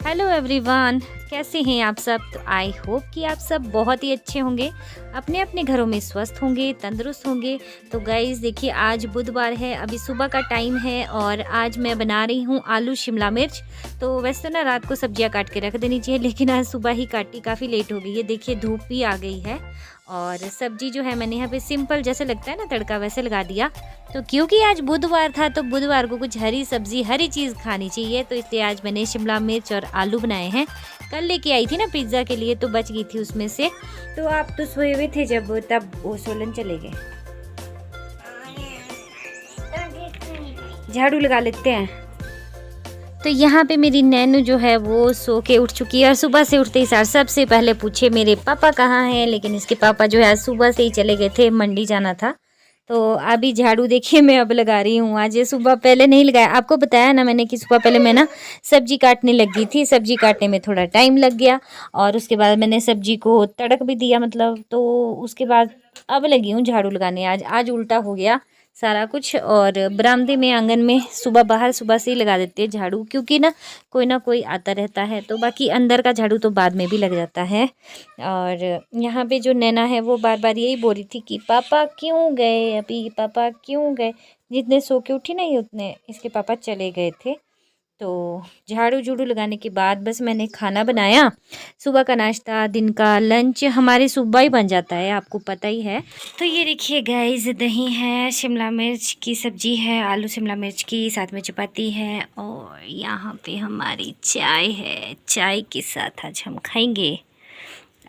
Hello everyone, कैसे हैं आप सब। तो आई होप कि आप सब बहुत ही अच्छे होंगे, अपने अपने घरों में स्वस्थ होंगे, तंदुरुस्त होंगे। तो गाइज़ देखिए, आज बुधवार है, अभी सुबह का टाइम है और आज मैं बना रही हूँ आलू शिमला मिर्च। तो वैसे तो ना रात को सब्जियाँ काट के रख देनी चाहिए, लेकिन आज सुबह ही काटी, काफ़ी लेट हो गई है। देखिए धूप भी आ गई है और सब्जी जो है मैंने यहाँ पे सिंपल जैसे लगता है ना तड़का, वैसे लगा दिया। तो क्योंकि आज बुधवार था तो बुधवार को कुछ हरी सब्जी, हरी चीज़ खानी चाहिए, तो इसलिए आज मैंने शिमला मिर्च और आलू बनाए हैं। कल लेके आई थी ना पिज़्ज़ा के लिए, तो बच गई थी उसमें से। तो आप तो सोए हुए थे जब, तब वो सोलन चले गए। झाड़ू लगा लेते हैं। तो यहाँ पे मेरी नैनू जो है वो सो के उठ चुकी है और सुबह से उठते ही सार सबसे पहले पूछे मेरे पापा कहाँ हैं। लेकिन इसके पापा जो है आज सुबह से ही चले गए थे, मंडी जाना था। तो अभी झाड़ू देखिए मैं अब लगा रही हूँ। आज ये सुबह पहले नहीं लगाया, आपको बताया ना मैंने कि सुबह पहले मैं ना सब्जी काटने लग गई थी। सब्जी काटने में थोड़ा टाइम लग गया और उसके बाद मैंने सब्जी को तड़क भी दिया, मतलब। तो उसके बाद अब लगी हूँ झाड़ू लगाने। आज उल्टा हो गया सारा कुछ। और बरामदे में, आंगन में सुबह से ही लगा देते हैं झाड़ू, क्योंकि ना कोई आता रहता है। तो बाकी अंदर का झाड़ू तो बाद में भी लग जाता है। और यहाँ पे जो नैना है वो बार बार यही बोल रही थी कि पापा क्यों गए, अभी पापा क्यों गए। जितने सो के उठी नहीं उतने इसके पापा चले गए थे। तो झाड़ू झूड़ू लगाने के बाद बस मैंने खाना बनाया। सुबह का नाश्ता, दिन का लंच हमारे सुबह ही बन जाता है, आपको पता ही है। तो ये देखिए गाइस, दही है, शिमला मिर्च की सब्जी है, आलू शिमला मिर्च की, साथ में चपाती है और यहाँ पे हमारी चाय है। चाय के साथ आज हम खाएंगे।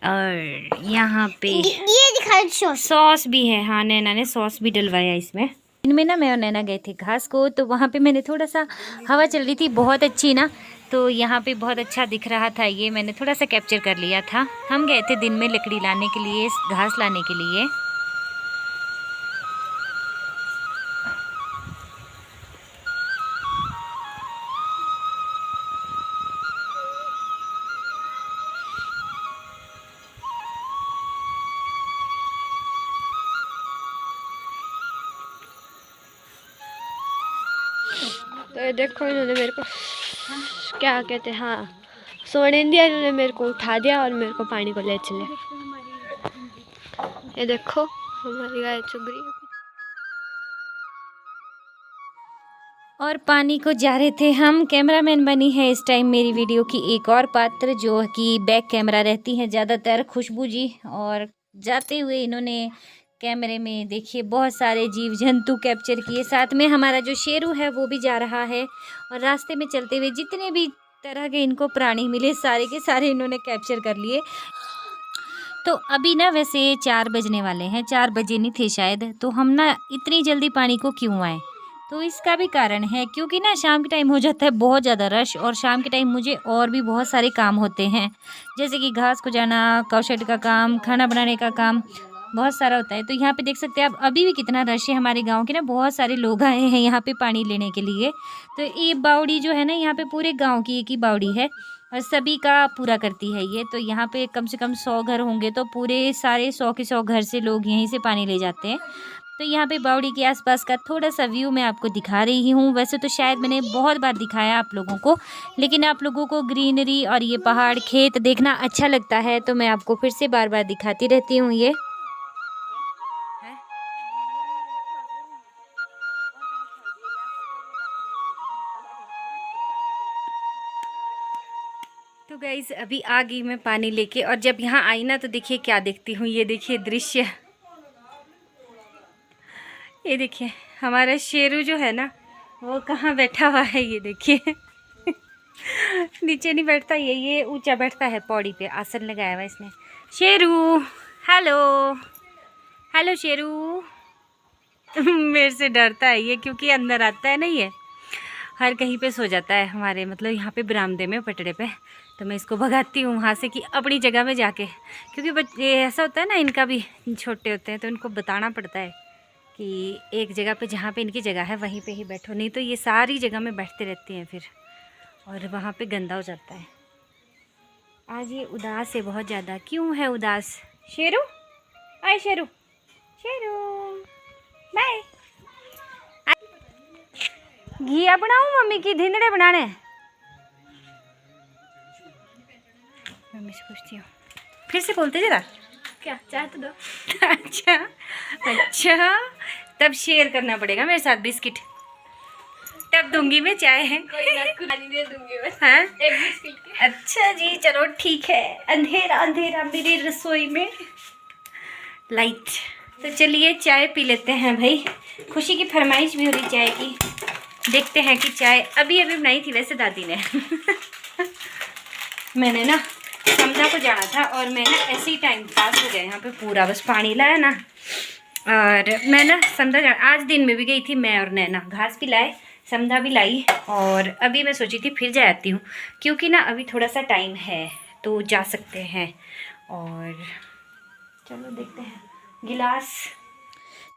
और यहाँ पे ये दिखा सॉस भी है। हाँ, नैना ने सॉस भी डलवाया इसमें। इनमें ना मैं और नैना गए थे घास को, तो वहाँ पे मैंने थोड़ा सा, हवा चल रही थी बहुत अच्छी ना, तो यहाँ पे बहुत अच्छा दिख रहा था। ये मैंने थोड़ा सा कैप्चर कर लिया था। हम गए थे दिन में लकड़ी लाने के लिए, घास लाने के लिए। तो ये देखो, इन्होंने मेरे को क्या कहते हैं, हाँ, सोने दिया। इन्होंने मेरे को उठा दिया और मेरे को पानी को ले चले। ये देखो हमारी गाय चुग रही है। और पानी को जा रहे थे हम। कैमरामैन बनी है इस टाइम मेरी वीडियो की एक और पात्र, जो कि बैक कैमरा रहती है ज़्यादातर, खुशबू जी। और जाते हुए इन्होंने कैमरे में देखिए बहुत सारे जीव जंतु कैप्चर किए। साथ में हमारा जो शेरू है वो भी जा रहा है। और रास्ते में चलते हुए जितने भी तरह के इनको प्राणी मिले, सारे के सारे इन्होंने कैप्चर कर लिए। तो अभी ना वैसे 4 बजने वाले हैं, 4 बजे नहीं थे शायद। तो हम ना इतनी जल्दी पानी को क्यों आए, तो इसका भी कारण है क्योंकि ना शाम के टाइम हो जाता है बहुत ज़्यादा रश। और शाम के टाइम मुझे और भी बहुत सारे काम होते हैं, जैसे कि घास को जाना, काऊ शेड का काम, खाना बनाने का काम, बहुत सारा होता है। तो यहाँ पे देख सकते हैं आप, अभी भी कितना रश है। हमारे गांव के ना बहुत सारे लोग आए हैं यहाँ पे पानी लेने के लिए। तो ये बावड़ी जो है ना, यहाँ पे पूरे गाँव की एक ही बावड़ी है और सभी का पूरा करती है ये। तो यहाँ पे कम से कम 100 घर होंगे, तो पूरे सारे 100 के 100 घर से लोग यहीं से पानी ले जाते हैं। तो यहाँ पे बावड़ी के आसपास का थोड़ा सा व्यू मैं आपको दिखा रही हूँ। वैसे तो शायद मैंने बहुत बार दिखाया आप लोगों को, लेकिन आप लोगों को ग्रीनरी और ये पहाड़, खेत देखना अच्छा लगता है, तो मैं आपको फिर से बार बार दिखाती रहती हूँ ये। तो गाइस, अभी आ गई मैं पानी लेके, और जब यहाँ आई ना तो देखिए क्या देखती हूँ। ये देखिए दृश्य, ये देखिए हमारा शेरू जो है ना वो कहाँ बैठा हुआ है, ये देखिए। नीचे नहीं बैठता ये ऊंचा बैठता है, पौड़ी पे आसन लगाया हुआ इसने। Sheru, hello hello Sheru. मेरे से डरता है ये, क्योंकि अंदर आता है ना, ये हर कहीं पे सो जाता है हमारे, मतलब यहाँ पे बरामदे में, पटड़े पे। तो मैं इसको भगाती हूँ वहाँ से कि अपनी जगह में जाके, क्योंकि बच्चे ऐसा होता है ना, इनका भी छोटे होते हैं तो इनको बताना पड़ता है कि एक जगह पे, जहाँ पे इनकी जगह है वहीं पे ही बैठो, नहीं तो ये सारी जगह में बैठते रहते हैं फिर, और वहाँ पे गंदा हो जाता है। आज ये उदास है बहुत ज़्यादा। क्यों है उदास शेरू? आए शेरू, शेरू बाय। घिया बनाऊँ मम्मी की धिंदड़े बनाने? मम्मी से पूछती हूँ, फिर से बोलते जरा। क्या चाय तो दो। अच्छा अच्छा, तब शेयर करना पड़ेगा मेरे साथ बिस्किट, तब दूंगी मैं चाय है। कोई ना, पानी दे दूंगी मैं। हाँ एक बिस्किट के। अच्छा जी, चलो ठीक है। अंधेरा अंधेरा मेरी रसोई में, लाइट। तो चलिए चाय पी लेते हैं भाई। खुशी की फरमाइश भी हो रही चाय की। देखते हैं कि चाय अभी अभी बनाई थी वैसे दादी ने। मैंने ना समझा को जाना था और मैं ना ऐसे ही टाइम पास हो गया यहाँ पे पूरा, बस पानी लाया ना और मैं ना समझा जाना। आज दिन में भी गई थी मैं और नैना, घास भी लाए, समझा भी लाई, और अभी मैं सोची थी फिर जाती हूँ क्योंकि ना अभी थोड़ा सा टाइम है तो जा सकते हैं। और चलो देखते हैं गिलास।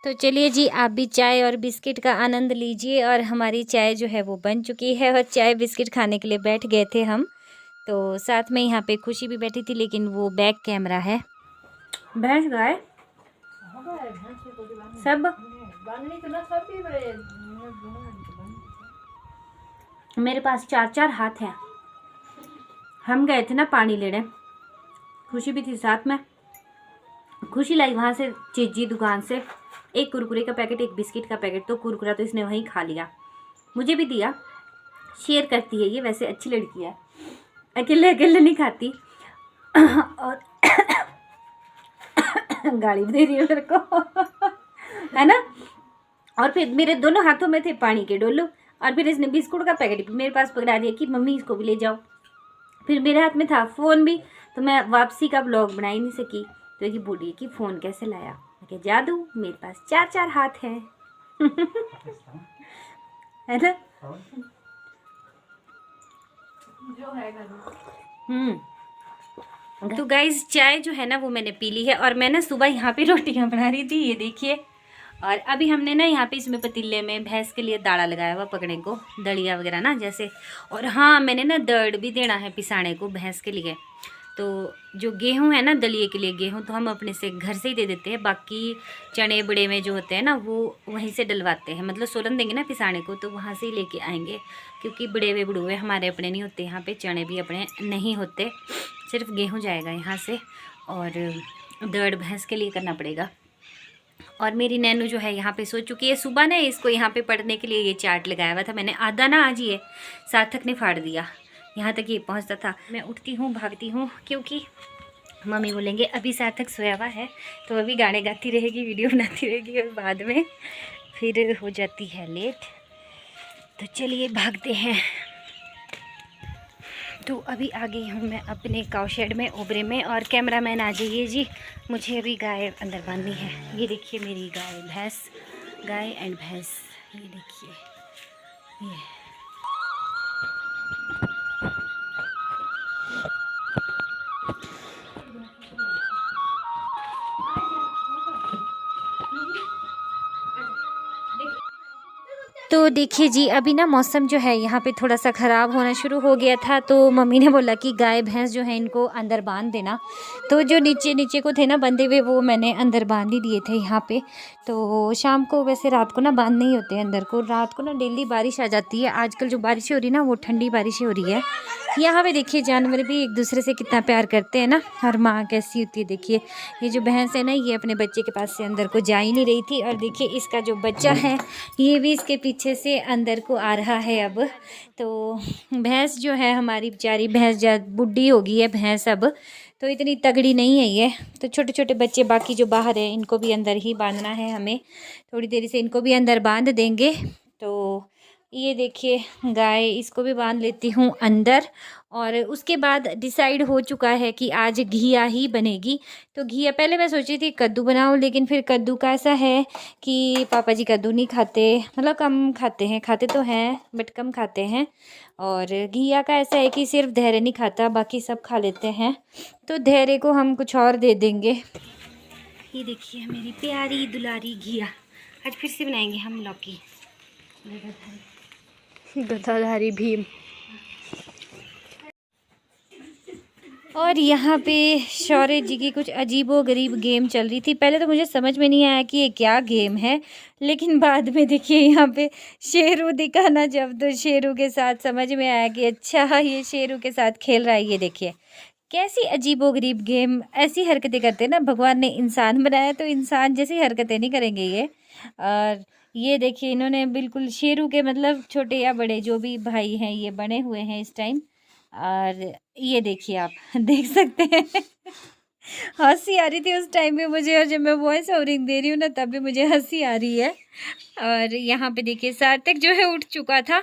तो चलिए जी, आप भी चाय और बिस्किट का आनंद लीजिए। और हमारी चाय जो है वो बन चुकी है और चाय बिस्किट खाने के लिए बैठ गए थे हम। तो साथ में यहाँ पे खुशी भी बैठी थी, लेकिन वो बैक कैमरा है। भैंस गाय सब मेरे पास 4-4 हाथ हैं। हम गए थे ना पानी लेने, खुशी भी थी साथ में। खुशी लाई वहाँ से चीजी दुकान से एक कुरकुरे का पैकेट, एक बिस्किट का पैकेट। तो कुरकुरा तो इसने वहीं खा लिया, मुझे भी दिया। शेयर करती है ये, वैसे अच्छी लड़की है, अकेले अकेले नहीं खाती। और गाली भी दे रही है मेरे को, है ना। और फिर मेरे दोनों हाथों में थे पानी के डोलू, और फिर इसने बिस्कुट का पैकेट भी मेरे पास पकड़ा दिया कि मम्मी इसको भी ले जाओ। फिर मेरे हाथ में था फ़ोन भी, तो मैं वापसी का ब्लॉग बना ही नहीं सकी। तो ये बोलिए कि फ़ोन कैसे लाया, मैं क्या जादू, मेरे पास 4-4 हाथ हैं। है ना, जो है तो गाइज चाय जो है ना वो मैंने पी ली है। और मैं ना सुबह यहाँ पे रोटियाँ बना रही थी, ये देखिए। और अभी हमने ना यहाँ पे इसमें पतीले में भैंस के लिए दाड़ा लगाया हुआ पकड़ने को, दड़िया वगैरह ना जैसे। और हाँ, मैंने ना दर्द भी देना है पिसाने को भैंस के लिए। तो जो गेहूं है ना दलिए के लिए, गेहूं तो हम अपने से घर से ही दे देते हैं, बाकी चने बड़े में जो होते हैं ना वो वहीं से डलवाते हैं। मतलब सोलन देंगे ना पिसाने को तो वहाँ से ही लेके आएंगे, क्योंकि बड़े हुए बड़ुए हमारे अपने नहीं होते यहाँ पे, चने भी अपने नहीं होते, सिर्फ गेहूं जाएगा यहाँ से। और दर्द भैंस के लिए करना पड़ेगा। और मेरी नैनू जो है यहाँ पे सो चुकी है। सुबह ना इसको यहाँ पे पढ़ने के लिए ये चार्ट लगाया हुआ था मैंने, आधा ना आज ये सार्थक ने फाड़ दिया, यहाँ तक ये पहुँचता था। मैं उठती हूँ भागती हूँ, क्योंकि मम्मी बोलेंगे अभी सार्थक सोया हुआ है तो अभी गाने गाती रहेगी, वीडियो बनाती रहेगी, और बाद में फिर हो जाती है लेट। तो चलिए भागते हैं। तो अभी आ गई हूँ मैं अपने काऊ शेड में, ओबरे में। और कैमरामैन आ जाइए जी, मुझे अभी गाय अंदर बांधनी है। ये देखिए मेरी गाय भैंस, गाय एंड भैंस, ये देखिए ये। तो देखिए जी, अभी ना मौसम जो है यहाँ पे थोड़ा सा ख़राब होना शुरू हो गया था। तो मम्मी ने बोला कि गाय भैंस जो है इनको अंदर बांध देना। तो जो नीचे नीचे को थे ना बंधे हुए, वो मैंने अंदर बांध ही दिए थे यहाँ पे। तो शाम को, वैसे रात को ना बांध नहीं होते अंदर को, रात को ना डेली बारिश आ जाती है। आजकल जो बारिश हो रही है ना वो ठंडी बारिश हो रही है। यहाँ पे देखिए जानवर भी एक दूसरे से कितना प्यार करते हैं ना, और माँ कैसी होती है। देखिए ये जो भैंस है ना, ये अपने बच्चे के पास से अंदर को जा ही नहीं रही थी। और देखिए इसका जो बच्चा है ये भी इसके पीछे से अंदर को आ रहा है अब। तो भैंस जो है हमारी बेचारी भैंस बुढ़ी हो गई है भैंस अब, तो इतनी तगड़ी नहीं है ये। तो छोटे छोटे बच्चे बाकी जो बाहर हैं इनको भी अंदर ही बांधना है हमें, थोड़ी देरी से इनको भी अंदर बांध देंगे। तो ये देखिए गाय, इसको भी बांध लेती हूँ अंदर। और उसके बाद डिसाइड हो चुका है कि आज घिया ही बनेगी। तो घिया, पहले मैं सोची थी कद्दू बनाऊँ, लेकिन फिर कद्दू का ऐसा है कि पापा जी कद्दू नहीं खाते, मतलब कम खाते हैं, खाते तो हैं बट कम खाते हैं। और घिया का ऐसा है कि सिर्फ धैर्य नहीं खाता, बाकी सब खा लेते हैं। तो धैर्य को हम कुछ और दे देंगे। ये देखिए मेरी प्यारी दुलारी घिया, आज फिर से बनाएंगे हम लौकी, गदाधारी भीम। और यहाँ पे शौर्य जी की कुछ अजीबो गरीब गेम चल रही थी। पहले तो मुझे समझ में नहीं आया कि ये क्या गेम है, लेकिन बाद में देखिए यहाँ पे शेरू दिखा ना जब, तो शेरू के साथ समझ में आया कि अच्छा ये शेरू के साथ खेल रहा है। ये देखिए कैसी अजीबोगरीब गेम, ऐसी हरकतें करते हैं ना। भगवान ने इंसान बनाया तो इंसान जैसी हरकतें नहीं करेंगे ये। और ये देखिए इन्होंने बिल्कुल शेरू के मतलब छोटे या बड़े जो भी भाई हैं ये बने हुए हैं इस टाइम। और ये देखिए आप देख सकते हैं हंसी आ रही थी उस टाइम पे मुझे, और जब मैं वॉइस ओवरिंग दे रही हूँ ना तब भी मुझे हंसी आ रही है। और यहाँ पे देखिए सार्थक जो है उठ चुका था,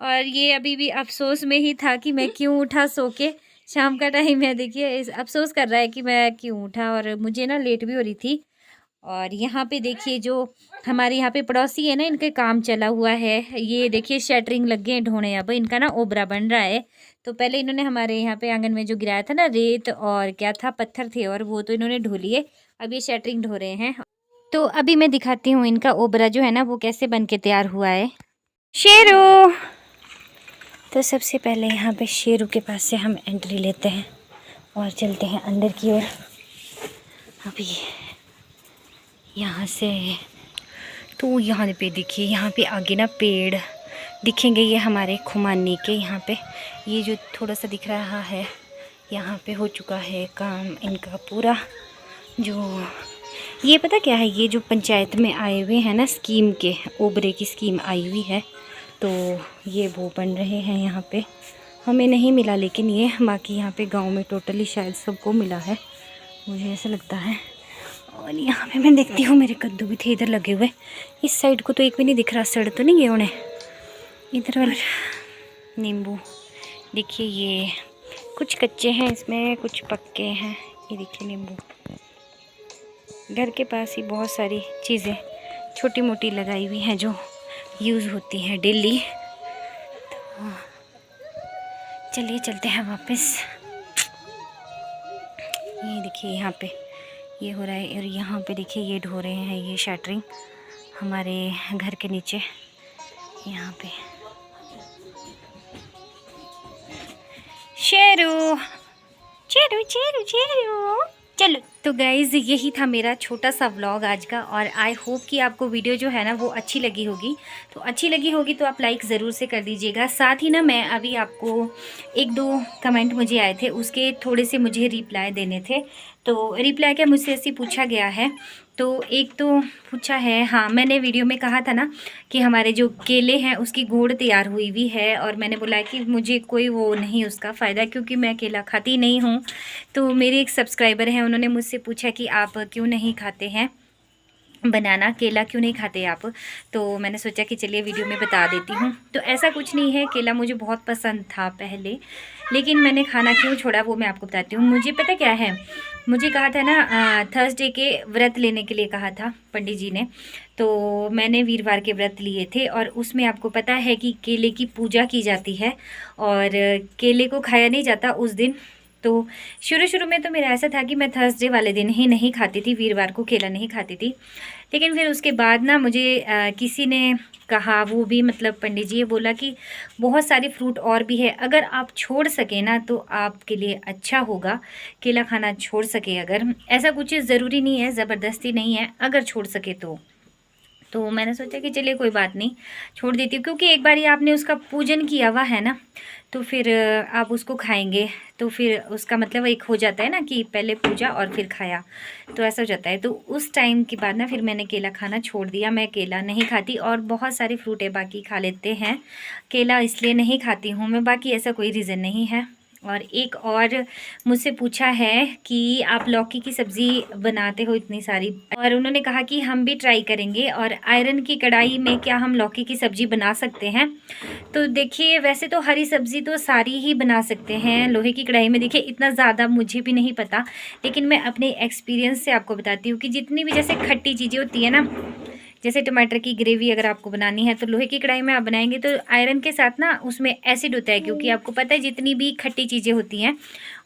और ये अभी भी अफसोस में ही था कि मैं क्यों उठा सो के। शाम का टाइम है, देखिए अफसोस कर रहा है कि मैं क्यों उठा, और मुझे ना लेट भी हो रही थी। और यहाँ पे देखिए जो हमारे यहाँ पे पड़ोसी है ना, इनके काम चला हुआ है। ये देखिए शटरिंग लग गए हैं ढोने, अब इनका ना ओबरा बन रहा है। तो पहले इन्होंने हमारे यहाँ पे आंगन में जो गिराया था ना रेत और क्या था पत्थर थे, और वो तो इन्होंने ढो लिए। अब ये शटरिंग ढो रहे हैं। तो अभी मैं दिखाती हूँ इनका ओबरा जो है ना वो कैसे बन के तैयार हुआ है। शेरू, तो सबसे पहले यहाँ पे शेरू के पास से हम एंट्री लेते हैं और चलते हैं अंदर की ओर। अभी यहाँ से तो यहाँ पे देखिए, यहाँ पे आगे ना पेड़ दिखेंगे ये हमारे खुमानी के। यहाँ पे ये जो थोड़ा सा दिख रहा है, यहाँ पे हो चुका है काम इनका पूरा। जो ये पता क्या है, ये जो पंचायत में आए हुए हैं ना स्कीम के, ओबरे की स्कीम आई हुई है, तो ये वो बन रहे हैं यहाँ पे। हमें नहीं मिला लेकिन ये, बाकी यहाँ पे गांव में टोटली शायद सबको मिला है, मुझे ऐसा लगता है। और यहाँ पे मैं देखती हूँ मेरे कद्दू भी थे इधर लगे हुए। इस साइड को तो एक भी नहीं दिख रहा, सड़ तो नहीं गए उन्हें। इधर वाले नींबू देखिए, ये कुछ कच्चे हैं इसमें, कुछ पक्के हैं। ये देखिए नींबू। घर के पास ही बहुत सारी चीज़ें छोटी मोटी लगाई हुई हैं जो यूज़ होती हैं डेली। तो चलिए चलते हैं वापस। ये देखिए यहाँ पे ये हो रहा है, और यहाँ पे देखिए ये ढो रहे हैं ये शटरिंग हमारे घर के नीचे। यहाँ पे शेरू शेरू शेरू शेरू चलो। तो गाइज़ यही था मेरा छोटा सा व्लॉग आज का, और आई होप कि आपको वीडियो जो है ना वो अच्छी लगी होगी। तो अच्छी लगी होगी तो आप लाइक ज़रूर से कर दीजिएगा। साथ ही ना मैं अभी आपको 1-2 कमेंट मुझे आए थे, उसके थोड़े से मुझे रिप्लाई देने थे। तो रिप्लाई क्या मुझसे ऐसे पूछा गया है, तो एक तो पूछा है, हाँ मैंने वीडियो में कहा था ना कि हमारे जो केले हैं उसकी गोड़ तैयार हुई हुई है, और मैंने बोला कि मुझे कोई वो नहीं उसका फ़ायदा, क्योंकि मैं केला खाती नहीं हूँ। तो मेरे एक सब्सक्राइबर हैं, उन्होंने मुझसे पूछा कि आप क्यों नहीं खाते हैं बनाना, केला क्यों नहीं खाते आप। तो मैंने सोचा कि चलिए वीडियो में बता देती हूँ। तो ऐसा कुछ नहीं है, केला मुझे बहुत पसंद था पहले, लेकिन मैंने खाना क्यों छोड़ा वो मैं आपको बताती हूँ। मुझे पता क्या है, मुझे कहा था ना थर्सडे के व्रत लेने के लिए कहा था पंडित जी ने। तो मैंने वीरवार के व्रत लिए थे, और उसमें आपको पता है कि केले की पूजा की जाती है, और केले को खाया नहीं जाता उस दिन। तो शुरू में तो मेरा ऐसा था कि मैं थर्सडे वाले दिन ही नहीं खाती थी, वीरवार को केला नहीं खाती थी। लेकिन फिर उसके बाद ना मुझे किसी ने कहा, वो भी मतलब पंडित जी, ये बोला कि बहुत सारे फ्रूट और भी है, अगर आप छोड़ सके ना तो आपके लिए अच्छा होगा, केला खाना छोड़ सके अगर। ऐसा कुछ ज़रूरी नहीं है, ज़बरदस्ती नहीं है, अगर छोड़ सके तो मैंने सोचा कि चलिए कोई बात नहीं छोड़ देती हूँ, क्योंकि एक बार ही आपने उसका पूजन किया हुआ है ना, तो फिर आप उसको खाएंगे तो फिर उसका मतलब एक हो जाता है ना कि पहले पूजा और फिर खाया, तो ऐसा हो जाता है। तो उस टाइम के बाद ना फिर मैंने केला खाना छोड़ दिया। मैं केला नहीं खाती, और बहुत सारे फ्रूट है बाकी खा लेते हैं, केला इसलिए नहीं खाती हूँ मैं, बाकी ऐसा कोई रीज़न नहीं है। और एक और मुझसे पूछा है कि आप लौकी की सब्ज़ी बनाते हो इतनी सारी, और उन्होंने कहा कि हम भी ट्राई करेंगे, और आयरन की कढ़ाई में क्या हम लौकी की सब्ज़ी बना सकते हैं। तो देखिए वैसे तो हरी सब्ज़ी तो सारी ही बना सकते हैं लोहे की कढ़ाई में। देखिए इतना ज़्यादा मुझे भी नहीं पता, लेकिन मैं अपने एक्सपीरियंस से आपको बताती हूँ कि जितनी भी जैसे खट्टी चीज़ें होती है ना, जैसे टमाटर की ग्रेवी अगर आपको बनानी है तो लोहे की कढ़ाई में आप बनाएंगे तो आयरन के साथ ना उसमें एसिड होता है, क्योंकि आपको पता है जितनी भी खट्टी चीज़ें होती हैं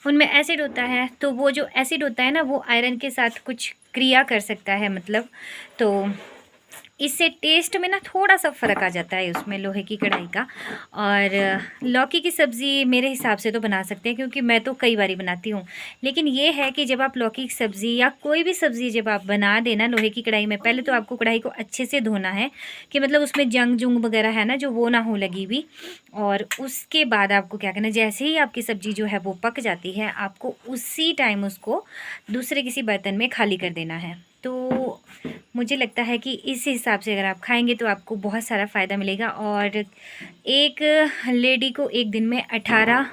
उनमें एसिड होता है। तो वो जो एसिड होता है ना वो आयरन के साथ कुछ क्रिया कर सकता है मतलब। तो इससे टेस्ट में ना थोड़ा सा फ़र्क आ जाता है उसमें लोहे की कढ़ाई का। और लौकी की सब्ज़ी मेरे हिसाब से तो बना सकते हैं, क्योंकि मैं तो कई बारी बनाती हूँ। लेकिन ये है कि जब आप लौकी की सब्ज़ी या कोई भी सब्ज़ी जब आप बना देना लोहे की कढ़ाई में, पहले तो आपको कढ़ाई को अच्छे से धोना है कि मतलब उसमें जंग जुंग वगैरह है ना जो, वो ना हो लगी हुई। और उसके बाद आपको क्या करना है, जैसे ही आपकी सब्ज़ी जो है वो पक जाती है, आपको उसी टाइम उसको दूसरे किसी बर्तन में खाली कर देना है। तो मुझे लगता है कि इस हिसाब से अगर आप खाएंगे तो आपको बहुत सारा फ़ायदा मिलेगा। और एक लेडी को एक दिन में 18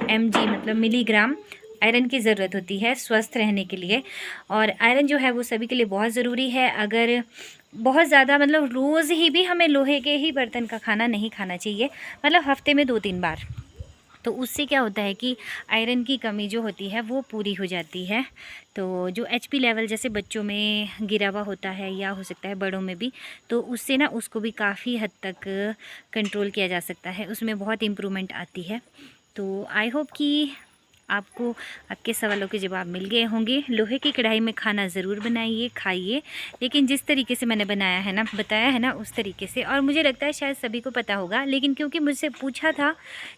mg मतलब मिलीग्राम आयरन की ज़रूरत होती है स्वस्थ रहने के लिए। और आयरन जो है वो सभी के लिए बहुत ज़रूरी है। अगर बहुत ज़्यादा मतलब रोज़ ही भी हमें लोहे के ही बर्तन का खाना नहीं खाना चाहिए, मतलब हफ्ते में 2-3 बार। तो उससे क्या होता है कि आयरन की कमी जो होती है वो पूरी हो जाती है। तो जो HP लेवल जैसे बच्चों में गिरा हुआ होता है या हो सकता है बड़ों में भी, तो उससे ना उसको भी काफ़ी हद तक कंट्रोल किया जा सकता है, उसमें बहुत इम्प्रूवमेंट आती है। तो आई होप कि आपको आपके सवालों के जवाब मिल गए होंगे। लोहे की कढ़ाई में खाना ज़रूर बनाइए, खाइए, लेकिन जिस तरीके से मैंने बनाया है ना, बताया है ना, उस तरीके से। और मुझे लगता है शायद सभी को पता होगा, लेकिन क्योंकि मुझसे पूछा था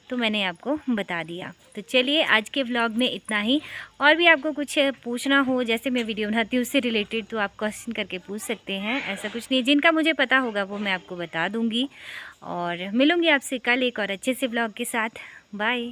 तो मैंने आपको बता दिया। तो चलिए आज के व्लॉग में इतना ही। और भी आपको कुछ पूछना हो, जैसे मैं वीडियो बनाती हूँ उससे रिलेटेड, तो आप क्वेश्चन करके पूछ सकते हैं। ऐसा कुछ नहीं, जिनका मुझे पता होगा वो मैं आपको बता दूँगी। और मिलूँगी आपसे कल एक और अच्छे से व्लॉग के साथ। बाय।